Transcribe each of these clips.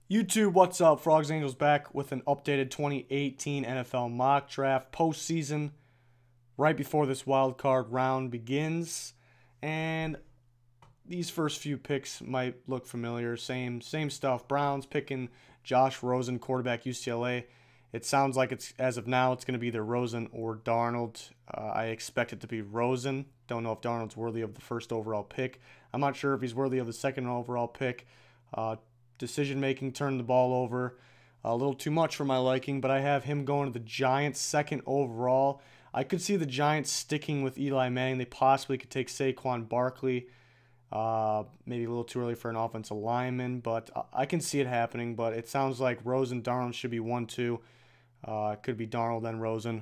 YouTube, what's up? Frogs Angels back with an updated 2018 NFL mock draft postseason right before this wild card round begins. And these first few picks might look familiar. Same stuff. Browns picking Josh Rosen, quarterback UCLA. It sounds like it's as of now it's going to be either Rosen or Darnold. I expect it to be Rosen. Don't know if Darnold's worthy of the first overall pick. I'm not sure if he's worthy of the second overall pick. Decision making, turned the ball over a little too much for my liking, but I have him going to the Giants second overall. I could see the Giants sticking with Eli Manning. They possibly could take Saquon Barkley. Maybe a little too early for an offensive lineman, but I can see it happening. But it sounds like Rosen, Darnold should be 1-2. It could be Darnold then Rosen,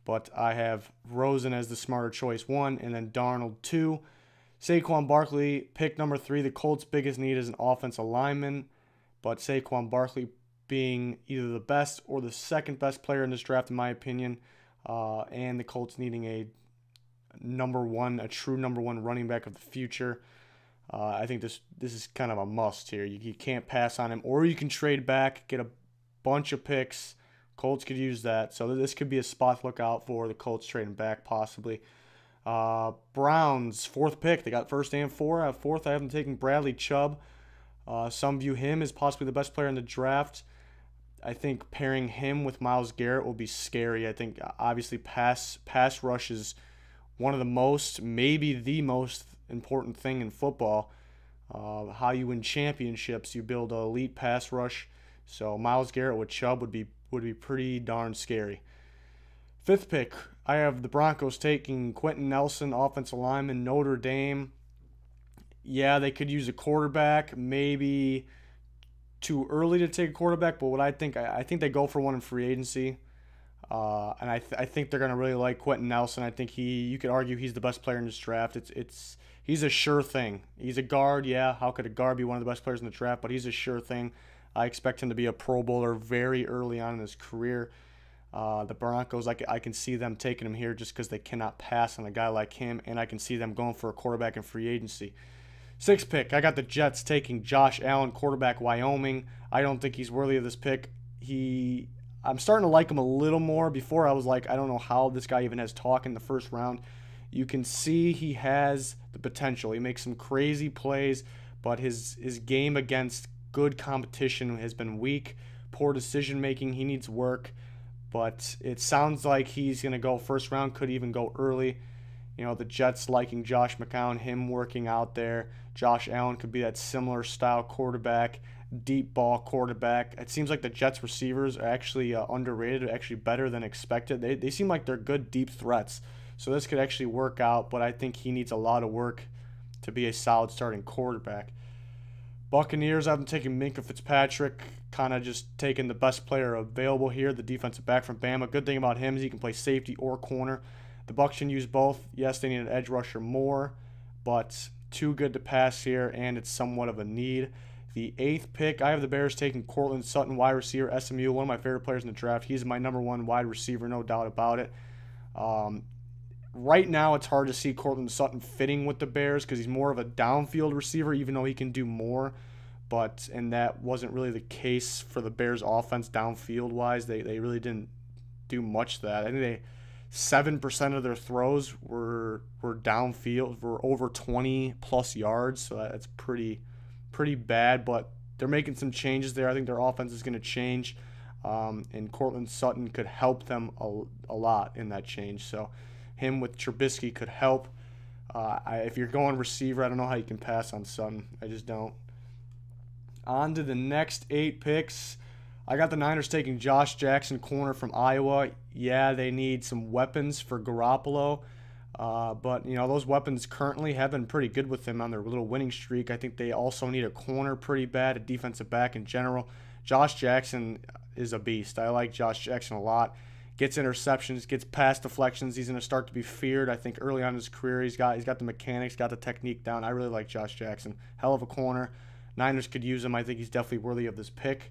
but I have Rosen as the smarter choice 1, and then Darnold 2. Saquon Barkley, pick number 3. The Colts' biggest need is an offensive lineman, but Saquon Barkley being either the best or the second best player in this draft, in my opinion, and the Colts needing a true number one running back of the future. I think this is kind of a must here. You can't pass on him, or you can trade back, get a bunch of picks. Colts could use that, so this could be a spot to look out for. The Colts trading back possibly. Browns, fourth pick. They got first and fourth. I have them taking Bradley Chubb. Some view him as possibly the best player in the draft. I think pairing him with Myles Garrett will be scary. I think obviously pass rush is one of the most, maybe the most important thing in football. How you win championships, you build an elite pass rush. So Myles Garrett with Chubb would be pretty darn scary. Fifth pick, I have the Broncos taking Quentin Nelson, offensive lineman, Notre Dame. Yeah, they could use a quarterback. Maybe too early to take a quarterback, but what I think they go for one in free agency. And I think they're going to really like Quentin Nelson. I think you could argue he's the best player in this draft. He's a sure thing. He's a guard, yeah. How could a guard be one of the best players in the draft? But he's a sure thing. I expect him to be a Pro Bowler very early on in his career. The Broncos, I can see them taking him here just because they cannot pass on a guy like him, and I can see them going for a quarterback in free agency. Sixth pick, I got the Jets taking Josh Allen, quarterback, Wyoming. I don't think he's worthy of this pick. I'm starting to like him a little more. Before I was like, I don't know how this guy even has talk in the first round. You can see he has the potential. He makes some crazy plays, but his game against good competition has been weak. Poor decision making. He needs work. But it sounds like he's going to go first round, could even go early. You know, the Jets liking Josh McCown, him working out there. Josh Allen could be that similar style quarterback, deep ball quarterback. It seems like the Jets receivers are actually underrated, actually better than expected. They seem like they're good deep threats. So this could actually work out, but I think he needs a lot of work to be a solid starting quarterback. Buccaneers, I've been taking Minkah Fitzpatrick, kind of just taking the best player available here, the defensive back from Bama. Good thing about him is he can play safety or corner. The Bucs can use both. Yes, they need an edge rusher more, but too good to pass here, and it's somewhat of a need. The eighth pick, I have the Bears taking Courtland Sutton, wide receiver, SMU, one of my favorite players in the draft. He's my number one wide receiver, no doubt about it. Right now, it's hard to see Courtland Sutton fitting with the Bears because he's more of a downfield receiver, even though he can do more. And that wasn't really the case for the Bears' offense downfield-wise. They really didn't do much of that. I think 7% of their throws were downfield, were over 20-plus yards, so that's pretty bad. But they're making some changes there. I think their offense is going to change, and Courtland Sutton could help them a lot in that change. So him with Trubisky could help. If you're going receiver, I don't know how you can pass on Sutton. I just don't. On to the next 8 picks. I got the Niners taking Josh Jackson, corner from Iowa. Yeah, they need some weapons for Garoppolo. But, those weapons currently have been pretty good with him on their little winning streak. I think they also need a corner pretty bad, a defensive back in general. Josh Jackson is a beast. I like Josh Jackson a lot. Gets interceptions, gets pass deflections. He's going to start to be feared, I think, early on in his career. He's got the mechanics, got the technique down. I really like Josh Jackson. Hell of a corner. Niners could use him. I think he's definitely worthy of this pick.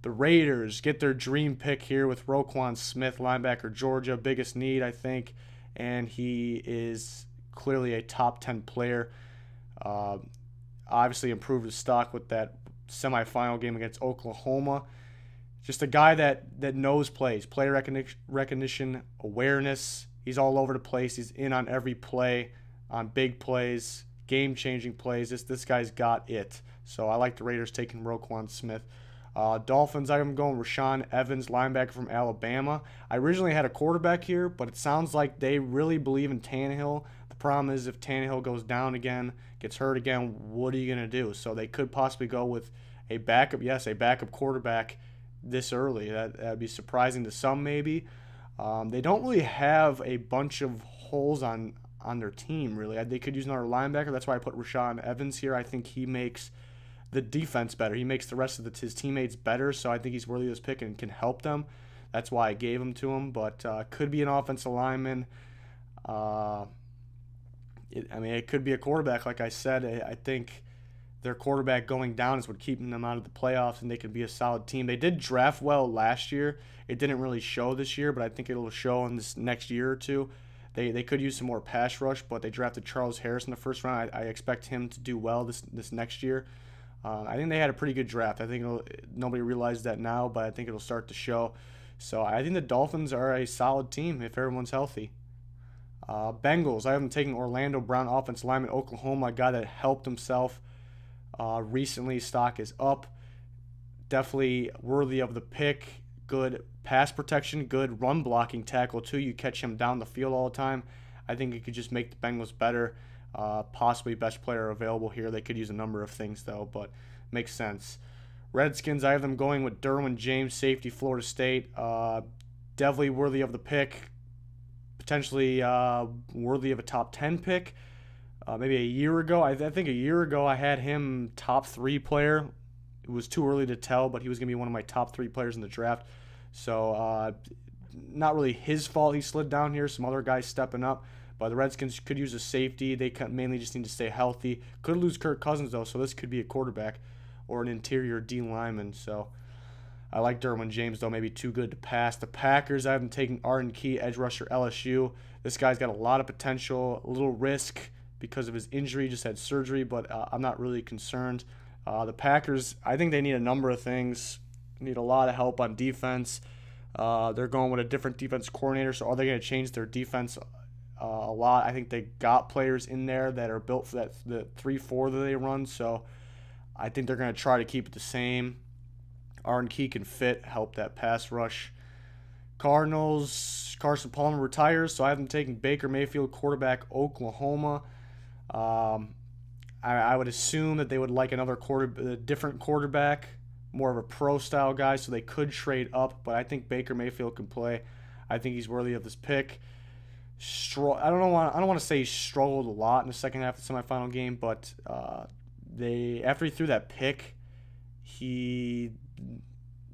The Raiders get their dream pick here with Roquan Smith, linebacker, Georgia. Biggest need, I think. And he is clearly a top 10 player. Obviously improved his stock with that semifinal game against Oklahoma. Just a guy that knows plays, player recognition, awareness. He's all over the place. He's in on every play, on big plays, game-changing plays. This guy's got it. So I like the Raiders taking Roquan Smith. Dolphins, I'm going Rashaan Evans, linebacker from Alabama. I originally had a quarterback here, but it sounds like they really believe in Tannehill. The problem is if Tannehill goes down again, gets hurt again, what are you going to do? So they could possibly go with a backup, yes, a backup quarterback this early. That would be surprising to some maybe. They don't really have a bunch of holes on their team, really. They could use another linebacker. That's why I put Rashaan Evans here. I think he makes the defense better. He makes the rest of his teammates better, so I think he's worthy of this pick and can help them. That's why I gave him to him, but could be an offensive lineman. It could be a quarterback, like I said. I think their quarterback going down is what keeping them out of the playoffs, and they can be a solid team. They did draft well last year. It didn't really show this year, but I think it'll show in this next year or two. They could use some more pass rush, but they drafted Charles Harris in the first round. I expect him to do well this next year. I think they had a pretty good draft. I think nobody realized that now, but I think it'll start to show. So I think the Dolphins are a solid team if everyone's healthy. Bengals, I have them taking Orlando Brown, offensive lineman, Oklahoma, a guy that helped himself recently. Stock is up. Definitely worthy of the pick. Good pass protection, good run blocking tackle too. You catch him down the field all the time. I think it could just make the Bengals better. Possibly best player available here. They could use a number of things though, but makes sense. Redskins, I have them going with Derwin James, safety, Florida State. Definitely worthy of the pick. Potentially worthy of a top 10 pick. Maybe a year ago, I think a year ago I had him top 3 player. It was too early to tell, but he was going to be one of my top 3 players in the draft. So not really his fault he slid down here. Some other guys stepping up. But the Redskins could use a safety. They mainly just need to stay healthy. Could lose Kirk Cousins, though, so this could be a quarterback or an interior D lineman. So I like Derwin James, though, maybe too good to pass. The Packers, I have them taking Arden Key, edge rusher, LSU. This guy's got a lot of potential, a little risk because of his injury. Just had surgery, but I'm not really concerned. The Packers, I think they need a number of things. Need a lot of help on defense. They're going with a different defense coordinator, so are they going to change their defense a lot? I think they got players in there that are built for the 3-4 that they run, so I think they're going to try to keep it the same. Arden Key can help that pass rush. Cardinals, Carson Palmer retires, so I have them taking Baker Mayfield, quarterback, Oklahoma. I would assume that they would like a different quarterback, more of a pro-style guy, so they could trade up, but I think Baker Mayfield can play. I think he's worthy of this pick. I don't want to say he struggled a lot in the second half of the semifinal game, but after he threw that pick, the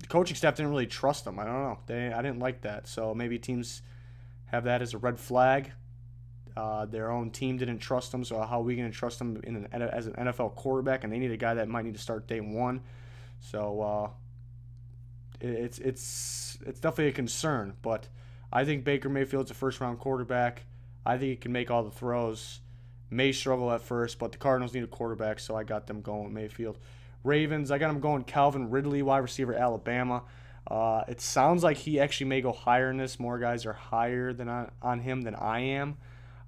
coaching staff didn't really trust him. I don't know. I didn't like that. So maybe teams have that as a red flag. Their own team didn't trust him, so how are we going to trust him as an NFL quarterback? And they need a guy that might need to start day one. So it's definitely a concern, but I think Baker Mayfield's a first-round quarterback. I think he can make all the throws. May struggle at first, but the Cardinals need a quarterback, so I got them going with Mayfield. Ravens, I got them going Calvin Ridley, wide receiver, Alabama. It sounds like he actually may go higher in this. More guys are higher on him than I am.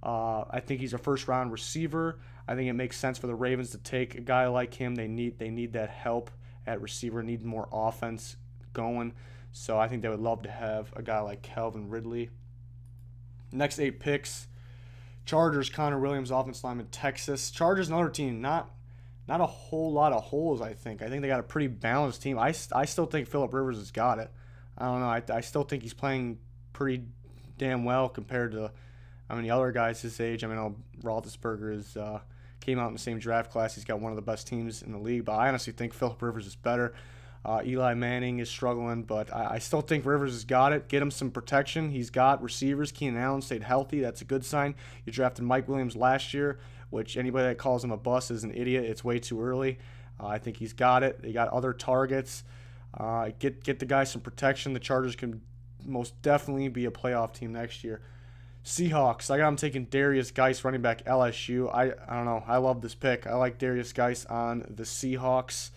I think he's a first-round receiver. I think it makes sense for the Ravens to take a guy like him. They need that help at receiver, need more offense going. So I think they would love to have a guy like Calvin Ridley. Next 8 picks. Chargers, Connor Williams, offensive lineman, Texas. Chargers, another team, not a whole lot of holes, I think. I think they got a pretty balanced team. I still think Phillip Rivers has got it. I don't know. I still think he's playing pretty damn well compared to the other guys his age. Roethlisberger came out in the same draft class. He's got one of the best teams in the league, but I honestly think Phillip Rivers is better. Eli Manning is struggling, but I still think Rivers has got it. Get him some protection. He's got receivers. Keenan Allen stayed healthy. That's a good sign. You drafted Mike Williams last year, which anybody that calls him a bust is an idiot. It's way too early. I think he's got it. They got other targets. Get the guy some protection. The Chargers can most definitely be a playoff team next year. Seahawks, I got them taking Darius Geis, running back, LSU. I don't know. I love this pick. I like Darius Geis on the Seahawks.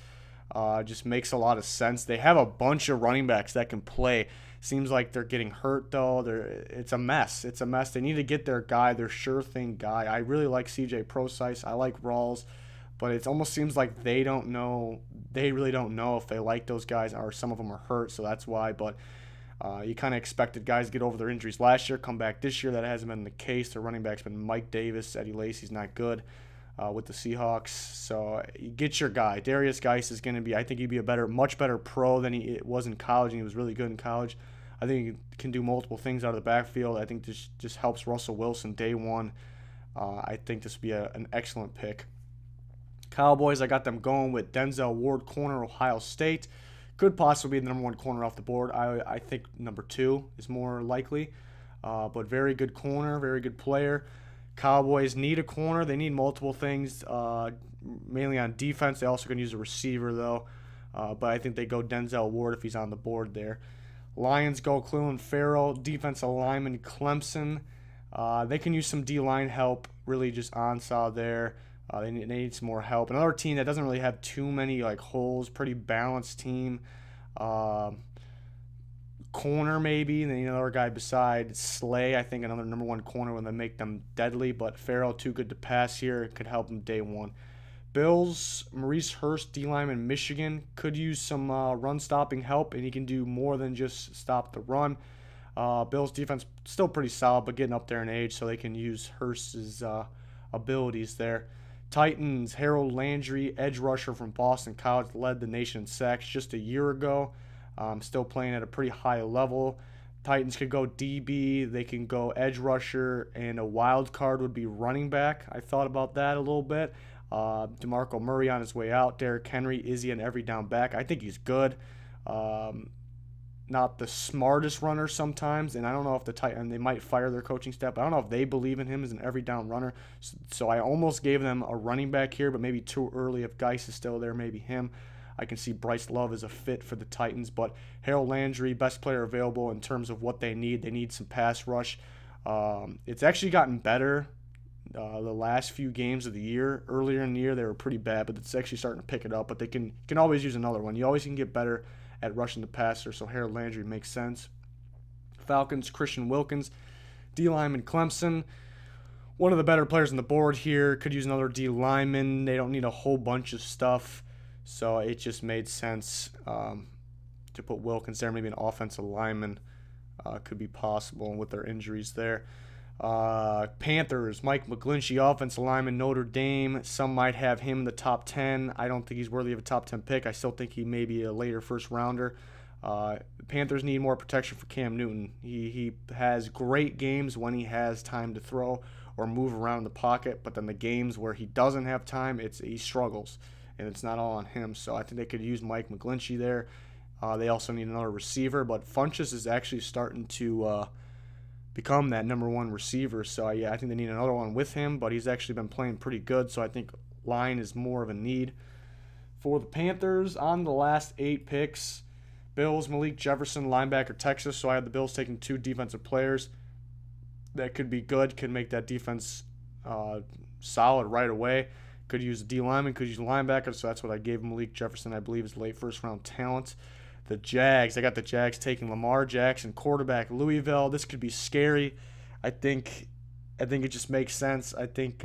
Just makes a lot of sense. They have a bunch of running backs that can play. Seems like they're getting hurt though. It's a mess. It's a mess. They need to get their guy, their sure thing guy. I really like CJ Procise. I like Rawls, but it almost seems like they don't know. They really don't know if they like those guys, or some of them are hurt, so that's why. But you kind of expected guys to get over their injuries last year, come back this year. That hasn't been the case. Their running back's been Mike Davis. Eddie Lacy's not good with the Seahawks. So you get your guy. Darius Geis is going to be, I think he'd be a much better pro than he was in college, and he was really good in college. I think he can do multiple things out of the backfield. I think this just helps Russell Wilson day one. I think this would be an excellent pick. Cowboys, I got them going with Denzel Ward, corner, Ohio State. Could possibly be the number one corner off the board. I think number 2 is more likely. But very good corner, very good player. Cowboys need a corner. They need multiple things, mainly on defense. They also can use a receiver, though. But I think they go Denzel Ward if he's on the board there. Lions go Clelin Ferrell, defensive lineman Clemson. They can use some D-line help, really just Ansah there. They need some more help. Another team that doesn't really have too many holes, pretty balanced team. Corner maybe, and then another guy beside Slay. I think another number 1 corner when they make them deadly, but Ferrell too good to pass here. Could help them day one. Bills, Maurice Hurst, D-lineman, Michigan, could use some run-stopping help, and he can do more than just stop the run. Bills' defense still pretty solid, but getting up there in age, so they can use Hurst's abilities there. Titans, Harold Landry, edge rusher from Boston College, led the nation in sacks just a year ago. Still playing at a pretty high level. Titans could go DB, they can go edge rusher, and a wild card would be running back. I thought about that a little bit. DeMarco Murray on his way out. Derrick Henry, is he an every down back? I think he's good. Not the smartest runner sometimes, and I don't know if the Titans, they might fire their coaching staff, but I don't know if they believe in him as an every down runner. So I almost gave them a running back here, but maybe too early. If Geis is still there, maybe him. I can see Bryce Love as a fit for the Titans, but Harold Landry, best player available in terms of what they need. They need some pass rush. It's actually gotten better the last few games of the year. Earlier in the year, they were pretty bad, but it's actually starting to pick it up. But they can always use another one. You always can get better at rushing the passer, so Harold Landry makes sense. Falcons, Christian Wilkins, D-lineman Clemson. One of the better players on the board here. Could use another D-lineman. They don't need a whole bunch of stuff, so it just made sense to put Wilkins there. Maybe an offensive lineman could be possible with their injuries there. Panthers, Mike McGlinchey, offensive lineman, Notre Dame. Some might have him in the top 10. I don't think he's worthy of a top 10 pick. I still think he may be a later first rounder. Panthers need more protection for Cam Newton. He has great games when he has time to throw or move around in the pocket, but then the games where he doesn't have time, he struggles, and it's not all on him. So I think they could use Mike McGlinchey there. They also need another receiver, but Funchess is actually starting to become that number 1 receiver. So yeah, I think they need another one with him, but he's actually been playing pretty good, so I think line is more of a need. For the Panthers, on the last 8 picks, Bills, Malik Jefferson, linebacker, Texas. So I have the Bills taking 2 defensive players that could be good, could make that defense solid right away. Could use a D lineman, could use a linebacker, so that's what I gave Malik Jefferson, I believe, is late first round talent. The Jags, I got the Jags taking Lamar Jackson, quarterback, Louisville. This could be scary. I think it just makes sense. I think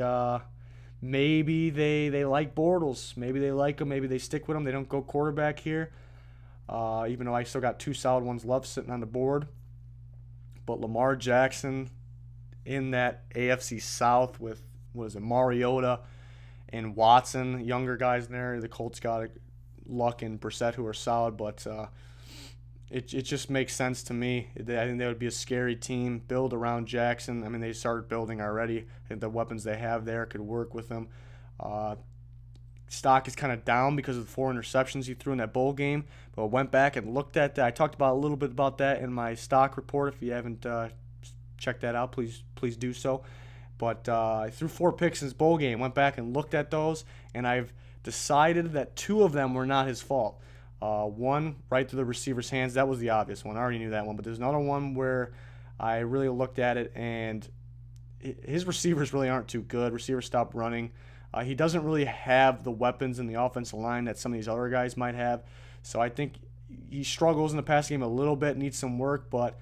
maybe they like Bortles. Maybe they like him. Maybe they stick with him. They don't go quarterback here. Even though I still got 2 solid ones left sitting on the board. But Lamar Jackson in that AFC South with, Mariota and Watson, younger guys in there. The Colts got Luck and Brissett, who are solid, but it just makes sense to me. I think they would be a scary team. Build around Jackson. I mean, they started building already. I think the weapons they have there could work with them. Stock is kind of down because of the 4 interceptions he threw in that bowl game, but I went back and looked at that. I talked about a little bit about that in my stock report. If you haven't checked that out, please do so. But I threw 4 picks in his bowl game. Went back and looked at those, and I've decided that 2 of them were not his fault. One right to the receiver's hands. That was the obvious one. I already knew that one. But there's another one where I really looked at it, and his receivers really aren't too good. Receivers stopped running. He doesn't really have the weapons in the offensive line that some of these other guys might have. So I think he struggles in the pass game a little bit, needs some work, but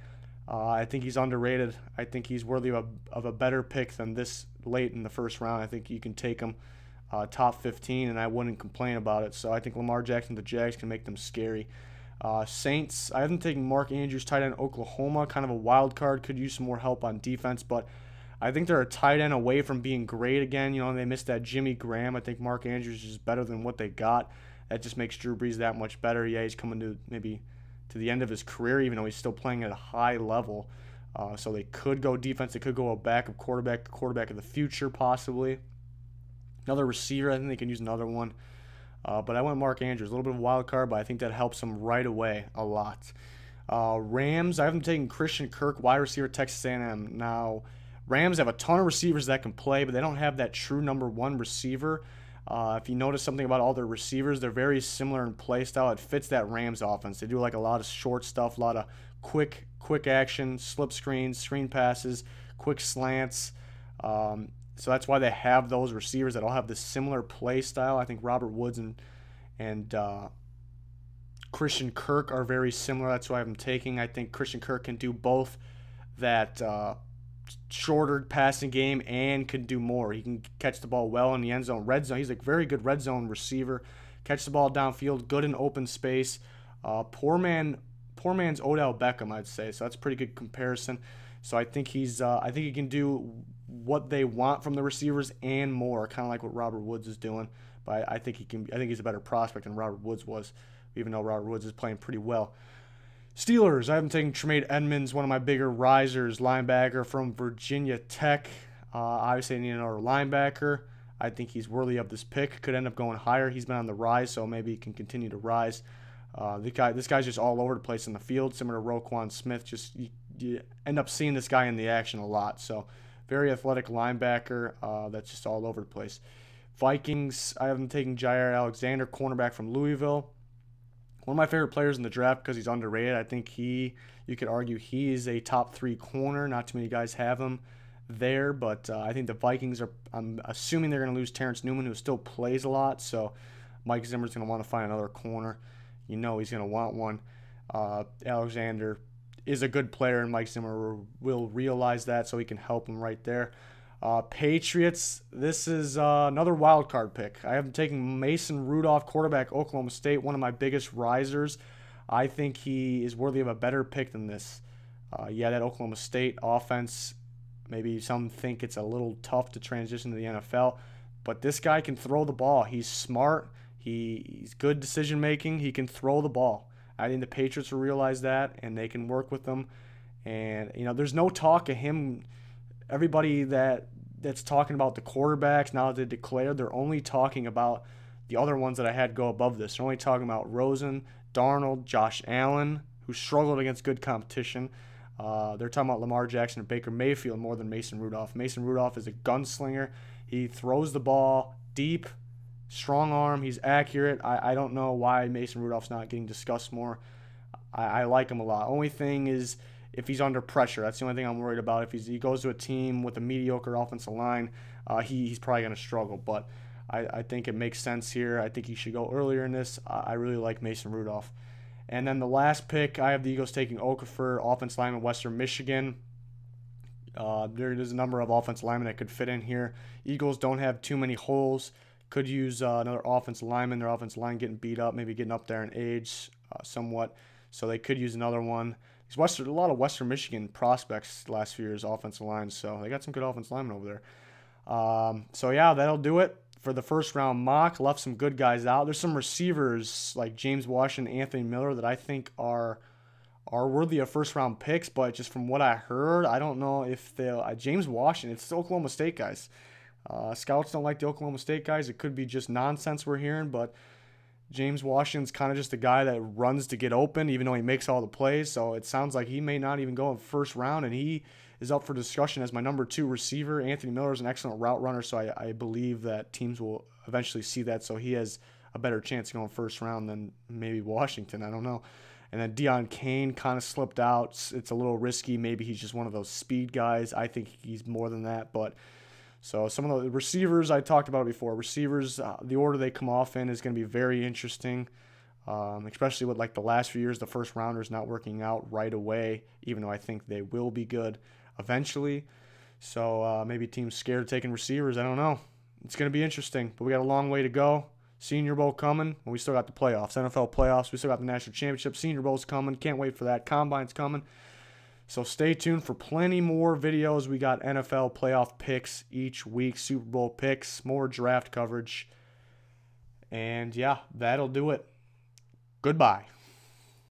I think he's underrated. I think he's worthy of a better pick than this late in the first round. I think you can take him top 15, and I wouldn't complain about it. So I think Lamar Jackson, the Jags, can make them scary. Saints, I haven't taken Mark Andrews, tight end, Oklahoma, kind of a wild card, could use some more help on defense, but I think they're a tight end away from being great again. You know, they missed that Jimmy Graham. I think Mark Andrews is better than what they got. That just makes Drew Brees that much better. Yeah, he's coming to maybe to the end of his career, even though he's still playing at a high level. So they could go defense. They could go a backup quarterback of the future, possibly. Another receiver, I think they can use another one. But I went Mark Andrews, a little bit of a wild card, but I think that helps him right away a lot. Rams, I haven't taken Christian Kirk, wide receiver, Texas A&M. Now, Rams have a ton of receivers that can play, but they don't have that true number one receiver. If you notice something about all their receivers, they're very similar in play style. It fits that Rams offense. They do like a lot of short stuff, a lot of quick action, slip screens, screen passes, quick slants. So that's why they have those receivers that all have this similar play style. I think Robert Woods and Christian Kirk are very similar. That's why I'm taking. I think Christian Kirk can do both that shorter passing game and can do more. He can catch the ball well in the end zone, red zone. He's a very good red zone receiver. Catch the ball downfield, good in open space. Poor man's Odell Beckham, I'd say. So that's a pretty good comparison. So I think he can do what they want from the receivers and more, kind of like what Robert Woods is doing. But I think he's a better prospect than Robert Woods was, even though Robert Woods is playing pretty well. Steelers, I haven't taken Tremaine Edmonds, one of my bigger risers, linebacker from Virginia Tech. Obviously, I need another linebacker. I think he's worthy of this pick. Could end up going higher. He's been on the rise, so maybe he can continue to rise. This guy's just all over the place in the field, similar to Roquan Smith. Just you end up seeing this guy in the action a lot. So very athletic linebacker that's just all over the place. Vikings, I haven't taken Jair Alexander, cornerback from Louisville. One of my favorite players in the draft because he's underrated. I think you could argue he is a top 3 corner. Not too many guys have him there, but I think the Vikings I'm assuming they're going to lose Terrence Newman, who still plays a lot. So Mike Zimmer's going to want to find another corner. You know he's going to want one. Alexander is a good player, and Mike Zimmer will realize that, so he can help him right there. Patriots, this is another wild card pick. I haven't taken Mason Rudolph, quarterback, Oklahoma State, one of my biggest risers. I think he is worthy of a better pick than this. Yeah, that Oklahoma State offense, maybe some think it's a little tough to transition to the NFL, but this guy can throw the ball. He's smart. He's good decision making. He can throw the ball. I think the Patriots will realize that, and they can work with them. And, there's no talk of him. Everybody that's talking about the quarterbacks now that they declared, they're only talking about the other ones that I had go above this. They're only talking about Rosen, Darnold, Josh Allen, who struggled against good competition. They're talking about Lamar Jackson and Baker Mayfield more than Mason Rudolph. Mason Rudolph is a gunslinger. He throws the ball deep, strong arm. He's accurate. I don't know why Mason Rudolph's not getting discussed more. I like him a lot. Only thing is if he's under pressure. That's the only thing I'm worried about. If he goes to a team with a mediocre offensive line, he's probably going to struggle. But I think it makes sense here. I think he should go earlier in this. I really like Mason Rudolph. And then the last pick, I have the Eagles taking Okafor, offensive lineman, Western Michigan. There's a number of offensive linemen that could fit in here. Eagles don't have too many holes. Could use another offensive lineman. Their offensive line getting beat up, maybe getting up there in age somewhat. So they could use another one. A lot of Western Michigan prospects the last few years, offensive line. So they got some good offensive linemen over there. So yeah, that'll do it for the first round mock. Left some good guys out. There's some receivers like James Washington, Anthony Miller that I think are worthy of first round picks. But just from what I heard, I don't know if they'll. James Washington, it's the Oklahoma State guys. Scouts don't like the Oklahoma State guys. It could be just nonsense we're hearing, but James Washington's kind of just a guy that runs to get open, even though he makes all the plays. So it sounds like he may not even go in first round, and he is up for discussion as my number 2 receiver. Anthony Miller is an excellent route runner, so I believe that teams will eventually see that. So he has a better chance of going first round than maybe Washington. I don't know. And then Deion Kane kind of slipped out. It's a little risky. Maybe he's just one of those speed guys. I think he's more than that, but So some of the receivers, I talked about it before. Receivers, the order they come off in is going to be very interesting, especially with like the last few years, the first rounders not working out right away, even though I think they will be good eventually. So maybe teams scared of taking receivers. I don't know. It's going to be interesting, but we got a long way to go. Senior Bowl coming, and we still got the playoffs, NFL playoffs. We still got the national championship. Senior Bowl's coming. Can't wait for that. Combine's coming. So stay tuned for plenty more videos. We got NFL playoff picks each week, Super Bowl picks, more draft coverage. And yeah, that'll do it. Goodbye.